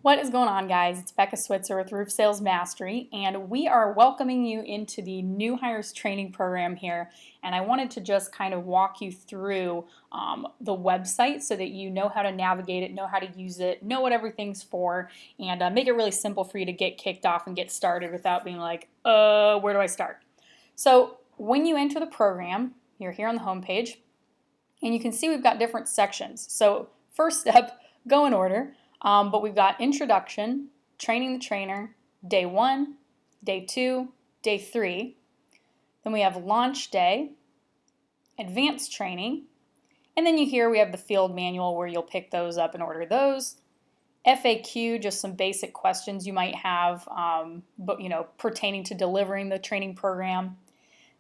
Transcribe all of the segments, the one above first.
What is going on, guys? It's Becca Switzer with Roof Sales Mastery, and we are welcoming you into the New Hires Training Program here. And I wanted to just kind of walk you through the website so that you know how to navigate it, know how to use it, know what everything's for, and make it really simple for you to get kicked off and get started without being like, where do I start? So when you enter the program, you're here on the home page, and you can see we've got different sections. So first step, go in order. But we've got introduction, training the trainer, day 1, day 2, day 3. Then we have launch day, advanced training, and then we have the field manual where you'll pick those up and order those. FAQ, just some basic questions you might have, pertaining to delivering the training program.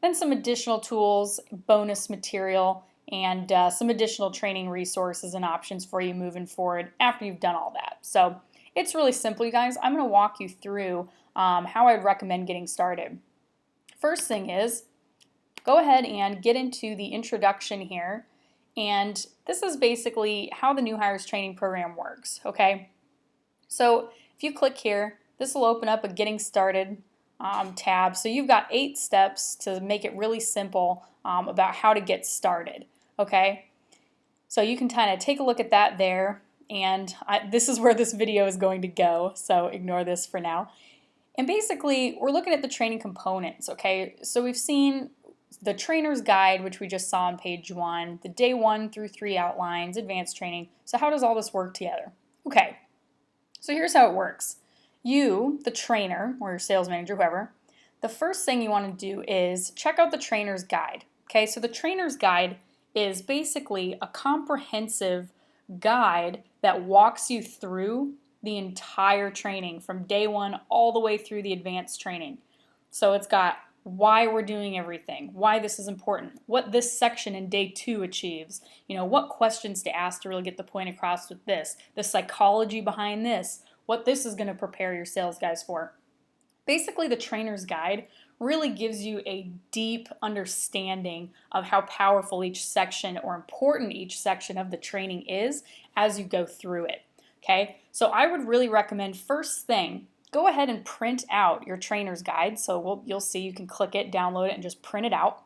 Then some additional tools, bonus material, and some additional training resources and options for you moving forward after you've done all that. So it's really simple, you guys. I'm going to walk you through how I'd recommend getting started. First thing is, go ahead and get into the introduction here. And this is basically how the New Hires Training Program works, okay? So if you click here, this will open up a Getting Started tab. So you've got 8 steps to make it really simple about how to get started. Okay, so you can kind of take a look at that there, and this is where this video is going to go, so ignore this for now. And basically, we're looking at the training components, okay? So we've seen the trainer's guide, which we just saw on page 1, the day 1 through 3 outlines, advanced training. So how does all this work together? Okay, so here's how it works. You, the trainer, or your sales manager, whoever, the first thing you want to do is check out the trainer's guide. Okay, so the trainer's guide is basically a comprehensive guide that walks you through the entire training from day 1 all the way through the advanced training. So it's got why we're doing everything, why this is important, what this section in day 2 achieves, what questions to ask to really get the point across with this, the psychology behind this, what this is going to prepare your sales guys for. Basically, the trainer's guide really gives you a deep understanding of how powerful each section or important each section of the training is as you go through it. Okay, so I would really recommend first thing, go ahead and print out your trainer's guide. So you'll see you can click it, download it, and just print it out.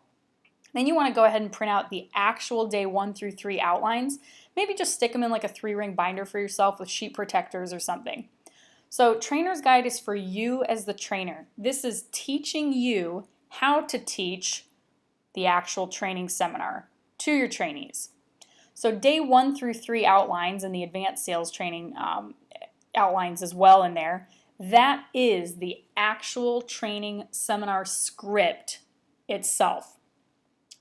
Then you want to go ahead and print out the actual day 1 through 3 outlines. Maybe just stick them in like a 3-ring binder for yourself with sheet protectors or something. So trainer's guide is for you as the trainer. This is teaching you how to teach the actual training seminar to your trainees. So day 1 through 3 outlines and the advanced sales training outlines as well in there. That is the actual training seminar script itself.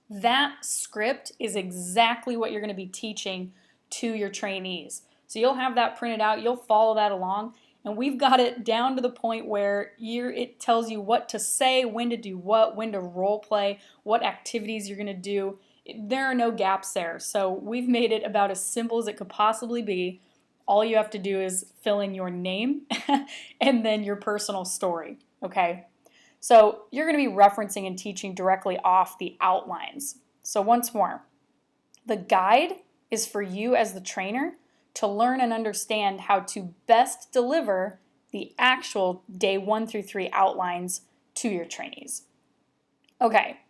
That script is exactly what you're going to be teaching to your trainees. So you'll have that printed out, you'll follow that along. And we've got it down to the point where it tells you what to say, when to do what, when to role play, what activities you're going to do. There are no gaps there. So we've made it about as simple as it could possibly be. All you have to do is fill in your name and then your personal story, okay? So you're going to be referencing and teaching directly off the outlines. So once more, the guide is for you as the trainer to learn and understand how to best deliver the actual day 1 through 3 outlines to your trainees. Okay,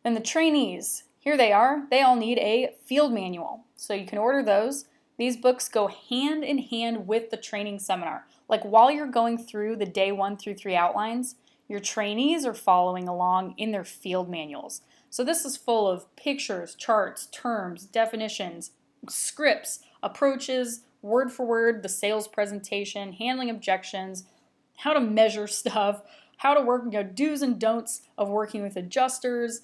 then the trainees, here they are. They all need a field manual. So you can order those. These books go hand in hand with the training seminar. Like while you're going through the day 1 through 3 outlines, your trainees are following along in their field manuals. So this is full of pictures, charts, terms, definitions, scripts, approaches, word for word, the sales presentation, handling objections, how to measure stuff, how to work, do's and don'ts of working with adjusters,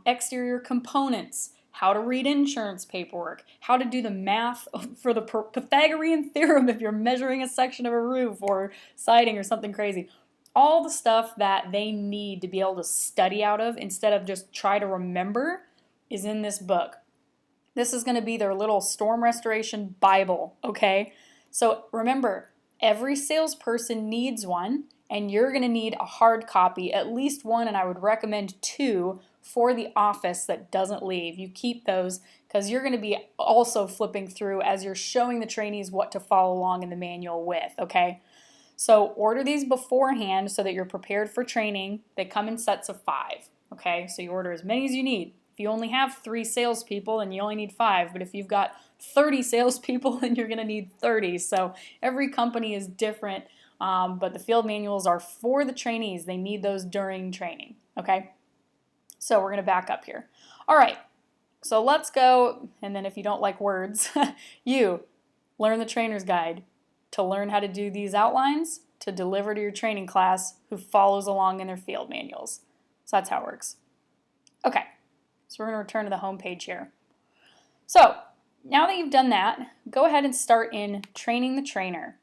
exterior components, how to read insurance paperwork, how to do the math for the Pythagorean theorem if you're measuring a section of a roof or siding or something crazy. All the stuff that they need to be able to study out of instead of just try to remember is in this book. This is going to be their little storm restoration Bible, okay? So remember, every salesperson needs one, and you're going to need a hard copy, at least one, and I would recommend two for the office that doesn't leave. You keep those because you're going to be also flipping through as you're showing the trainees what to follow along in the manual with, okay? So order these beforehand so that you're prepared for training. They come in sets of 5, okay? So you order as many as you need. If you only have 3 salespeople, then you only need 5. But if you've got 30 salespeople, then you're going to need 30. So every company is different, but the field manuals are for the trainees. They need those during training, okay? So we're going to back up here. All right, so let's go, and then if you don't like words, you learn the trainer's guide to learn how to do these outlines to deliver to your training class who follows along in their field manuals. So that's how it works. Okay, so we're going to return to the home page here. So now that you've done that, go ahead and start in training the trainer,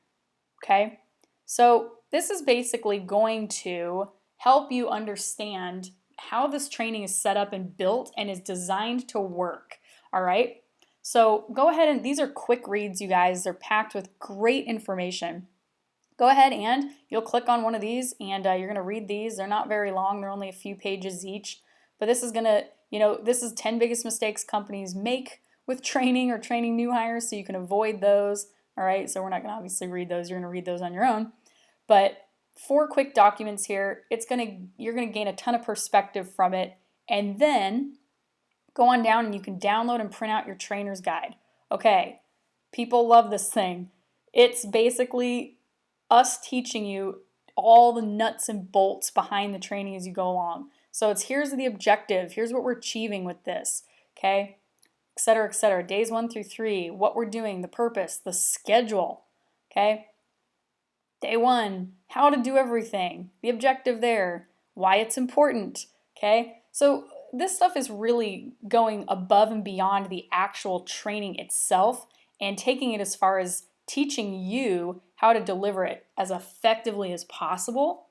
okay? So this is basically going to help you understand how this training is set up and built and is designed to work, all right? So go ahead, and these are quick reads, you guys. They're packed with great information. Go ahead and you'll click on one of these and you're going to read these. They're not very long. They're only a few pages each. But this is going to, this is 10 biggest mistakes companies make with training or training new hires, so you can avoid those. All right, so we're not going to obviously read those. You're going to read those on your own. But 4 quick documents here. You're going to gain a ton of perspective from it. And then go on down and you can download and print out your trainer's guide. Okay, people love this thing. It's basically us teaching you all the nuts and bolts behind the training as you go along. So here's the objective, here's what we're achieving with this, okay, et cetera, days 1 through 3, what we're doing, the purpose, the schedule, okay, day 1, how to do everything, the objective there, why it's important, okay, so this stuff is really going above and beyond the actual training itself and taking it as far as teaching you how to deliver it as effectively as possible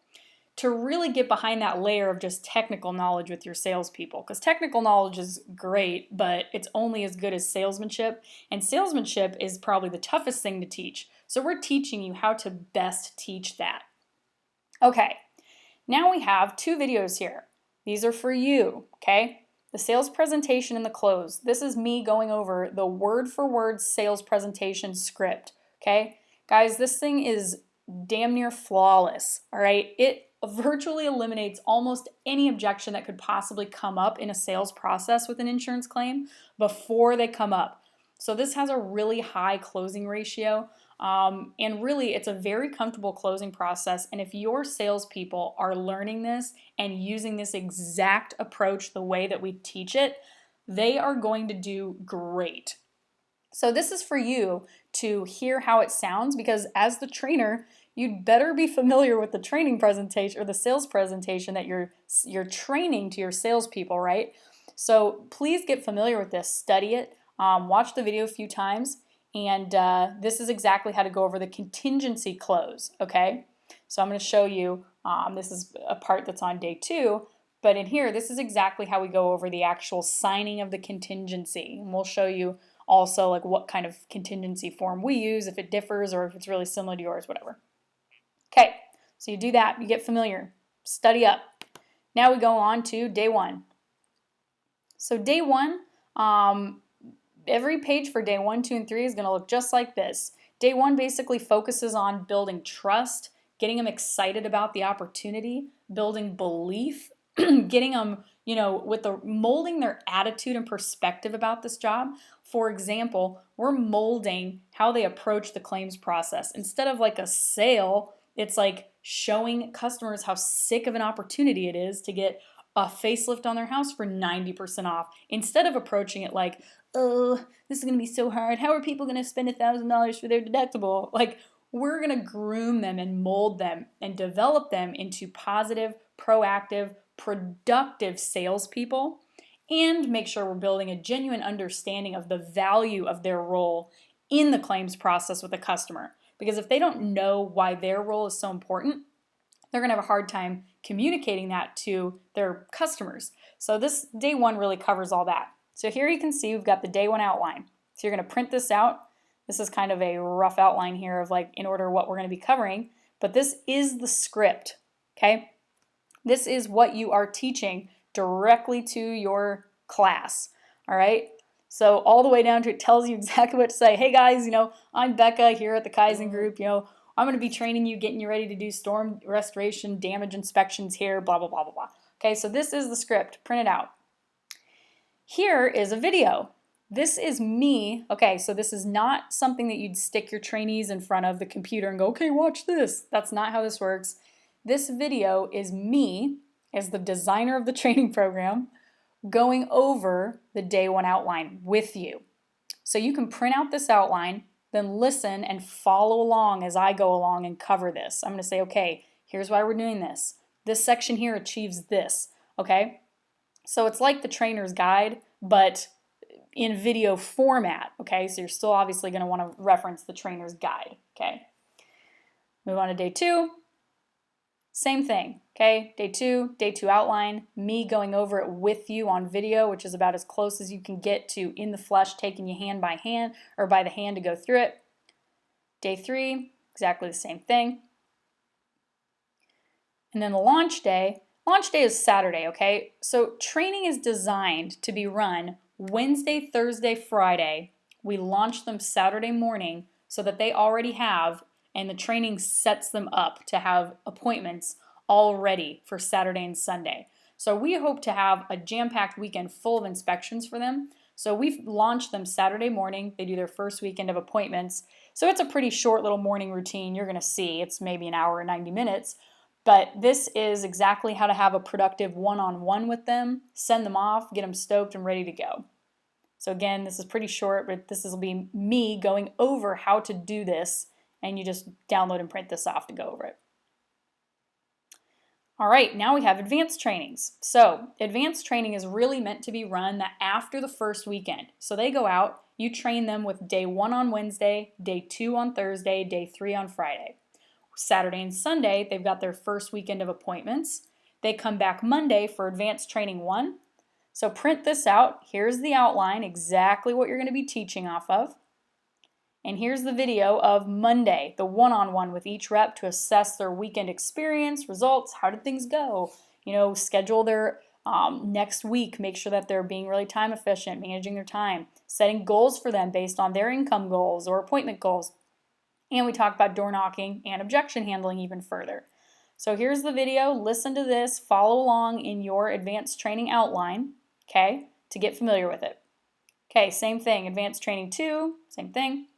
to really get behind that layer of just technical knowledge with your salespeople. Because technical knowledge is great, but it's only as good as salesmanship, and salesmanship is probably the toughest thing to teach. So we're teaching you how to best teach that. Okay, now we have 2 videos here. These are for you, okay? The sales presentation and the close. This is me going over the word-for-word sales presentation script, okay? Guys, this thing is damn near flawless, all right? It virtually eliminates almost any objection that could possibly come up in a sales process with an insurance claim before they come up. So this has a really high closing ratio. And really, it's a very comfortable closing process. And if your salespeople are learning this and using this exact approach the way that we teach it, they are going to do great. So this is for you to hear how it sounds, because as the trainer, you'd better be familiar with the training presentation or the sales presentation that you're training to your salespeople, right? So please get familiar with this, study it, watch the video a few times. And this is exactly how to go over the contingency close, okay? So I'm going to show you, this is a part that's on day 2, but in here, this is exactly how we go over the actual signing of the contingency. And we'll show you also like what kind of contingency form we use, if it differs or if it's really similar to yours, whatever. Okay, so you do that, you get familiar, study up. Now we go on to day 1. So day 1, every page for day 1, 2, and 3 is going to look just like this. Day 1 basically focuses on building trust, getting them excited about the opportunity, building belief, getting them, molding their attitude and perspective about this job. For example, we're molding how they approach the claims process. Instead of like a sale, it's like showing customers how sick of an opportunity it is to get a facelift on their house for 90% off, instead of approaching it like, oh, this is going to be so hard. How are people going to spend $1,000 for their deductible? Like, we're going to groom them and mold them and develop them into positive, proactive, productive salespeople, and make sure we're building a genuine understanding of the value of their role in the claims process with the customer. Because if they don't know why their role is so important, they're going to have a hard time communicating that to their customers. So this day 1 really covers all that. So here you can see we've got the day 1 outline. So you're going to print this out. This is kind of a rough outline here of like in order what we're going to be covering. but this is the script, okay? This is what you are teaching directly to your class, all right? So all the way down to it tells you exactly what to say. Hey guys, I'm Becca here at the Kaizen Group. I'm going to be training you, getting you ready to do storm restoration, damage inspections here, blah, blah, blah, blah, blah. Okay, so this is the script. Print it out. Here is a video. This is me. Okay, so this is not something that you'd stick your trainees in front of the computer and go, okay, watch this. That's not how this works. This video is me as the designer of the training program going over the day one outline with you. So you can print out this outline, then listen and follow along as I go along and cover this. I'm going to say, okay, here's why we're doing this. This section here achieves this, okay? So it's like the trainer's guide, but in video format, okay? So you're still obviously going to want to reference the trainer's guide, okay? Move on to day two. Same thing, okay? Day two outline, me going over it with you on video, which is about as close as you can get to in the flesh, taking you hand by hand or by the hand to go through it. Day three, exactly the same thing. And then the launch day is Saturday, okay? So training is designed to be run Wednesday, Thursday, Friday. We launch them Saturday morning so that they already have, and the training sets them up to have appointments all ready for Saturday and Sunday. So we hope to have a jam-packed weekend full of inspections for them. So we've launched them Saturday morning. They do their first weekend of appointments. So it's a pretty short little morning routine. You're going to see it's maybe an hour or 90 minutes. But this is exactly how to have a productive one-on-one with them, send them off, get them stoked and ready to go. So again, this is pretty short, but this will be me going over how to do this, and you just download and print this off to go over it. All right, now we have advanced trainings. So advanced training is really meant to be run after the first weekend. So they go out, you train them with day one on Wednesday, day two on Thursday, day three on Friday. Saturday and Sunday, they've got their first weekend of appointments. They come back Monday for advanced training 1. So print this out. Here's the outline, exactly what you're going to be teaching off of. And here's the video of Monday, the one-on-one with each rep to assess their weekend experience, results, how did things go? Schedule their next week, make sure that they're being really time efficient, managing their time, setting goals for them based on their income goals or appointment goals. And we talk about door knocking and objection handling even further. So here's the video. Listen to this. Follow along in your advanced training outline, okay, to get familiar with it. Okay, same thing. Advanced training 2, same thing.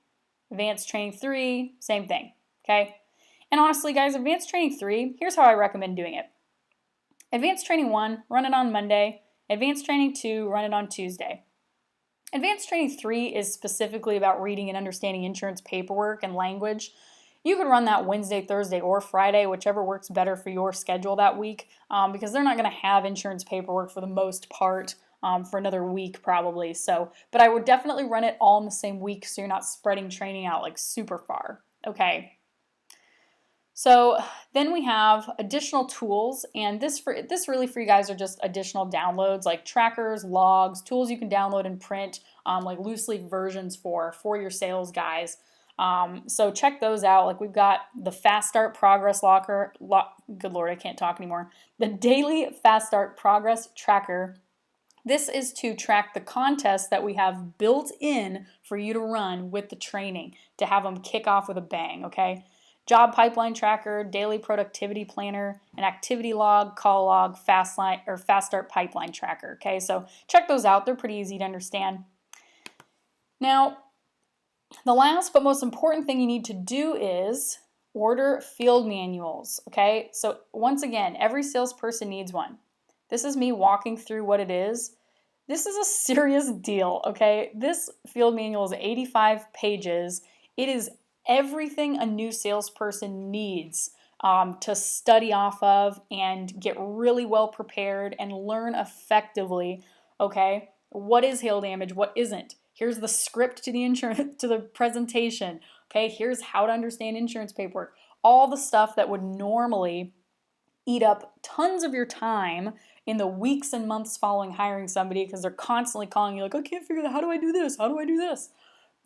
Advanced training 3, same thing, okay? And honestly, guys, advanced training 3, here's how I recommend doing it. Advanced training 1, run it on Monday. Advanced training 2, run it on Tuesday. Advanced Training 3 is specifically about reading and understanding insurance paperwork and language. You could run that Wednesday, Thursday, or Friday, whichever works better for your schedule that week, because they're not going to have insurance paperwork for the most part for another week probably. But I would definitely run it all in the same week so you're not spreading training out like super far. Okay. So then we have additional tools, and this really for you guys are just additional downloads like trackers, logs, tools you can download and print, like loose leaf versions for your sales guys. So check those out. Like we've got the Fast Start Progress good Lord, I can't talk anymore. The Daily Fast Start Progress Tracker. This is to track the contests that we have built in for you to run with the training to have them kick off with a bang, okay? Job pipeline tracker, daily productivity planner, an activity log, call log, fast start pipeline tracker. Okay, so check those out. They're pretty easy to understand. Now, the last but most important thing you need to do is order field manuals. Okay, so once again, every salesperson needs one. This is me walking through what it is. This is a serious deal. Okay, this field manual is 85 pages. It is everything a new salesperson needs to study off of and get really well prepared and learn effectively, okay? What is hail damage? What isn't? Here's the script to the presentation, okay? Here's how to understand insurance paperwork. All the stuff that would normally eat up tons of your time in the weeks and months following hiring somebody because they're constantly calling you like, I can't figure out how do I do this? How do I do this?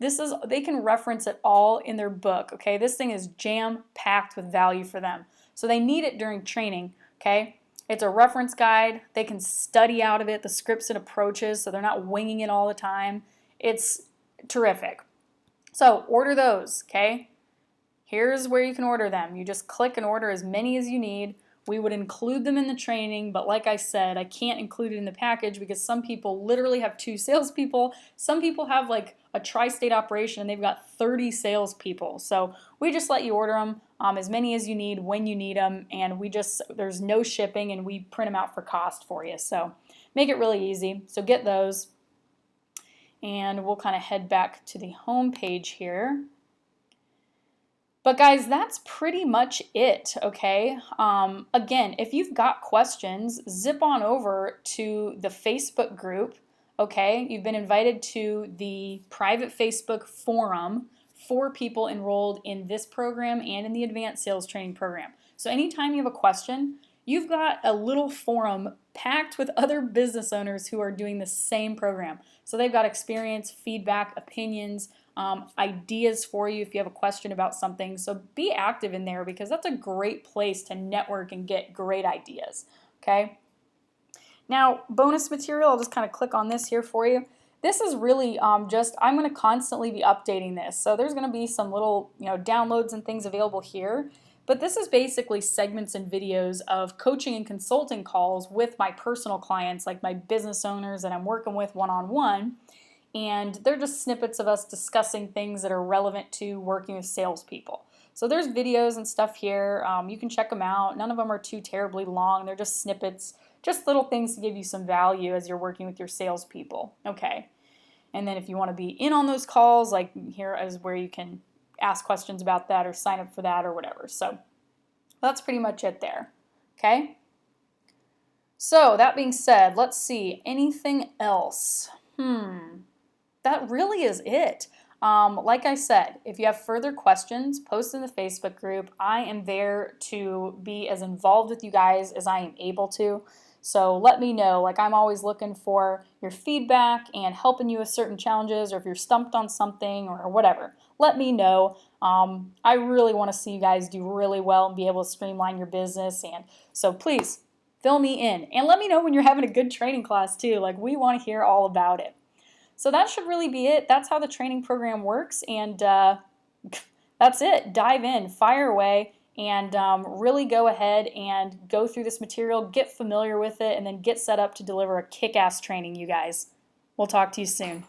They can reference it all in their book, okay? This thing is jam-packed with value for them. So they need it during training, okay? It's a reference guide. They can study out of it the scripts and approaches so they're not winging it all the time. It's terrific. So order those, okay? Here's where you can order them. You just click and order as many as you need. We would include them in the training, but like I said, I can't include it in the package because some people literally have 2 salespeople. Some people have like a tri-state operation and they've got 30 salespeople. So we just let you order them as many as you need when you need them, and there's no shipping and we print them out for cost for you. So make it really easy. So get those, and we'll kind of head back to the home page here. But guys, that's pretty much it, okay? Again, if you've got questions, zip on over to the Facebook group, okay? You've been invited to the private Facebook forum for people enrolled in this program and in the advanced sales training program. So anytime you have a question, you've got a little forum packed with other business owners who are doing the same program. So they've got experience, feedback, opinions, ideas for you if you have a question about something. So be active in there because that's a great place to network and get great ideas, okay? Now, bonus material, I'll just kind of click on this here for you. This is really I'm going to constantly be updating this. So there's going to be some little, downloads and things available here. But this is basically segments and videos of coaching and consulting calls with my personal clients, like my business owners that I'm working with one-on-one. And they're just snippets of us discussing things that are relevant to working with salespeople. So there's videos and stuff here. You can check them out. None of them are too terribly long. They're just snippets, just little things to give you some value as you're working with your salespeople. Okay. And then if you want to be in on those calls, like here is where you can ask questions about that or sign up for that or whatever. So that's pretty much it there. Okay. So that being said, let's see. Anything else? That really is it. Like I said, if you have further questions, post in the Facebook group. I am there to be as involved with you guys as I am able to. So let me know. Like, I'm always looking for your feedback and helping you with certain challenges, or if you're stumped on something or whatever, let me know. I really want to see you guys do really well and be able to streamline your business. And so please fill me in and let me know when you're having a good training class too. Like, we want to hear all about it. So that should really be it. That's how the training program works, and that's it. Dive in, fire away, and really go ahead and go through this material, get familiar with it, and then get set up to deliver a kick-ass training, you guys. We'll talk to you soon.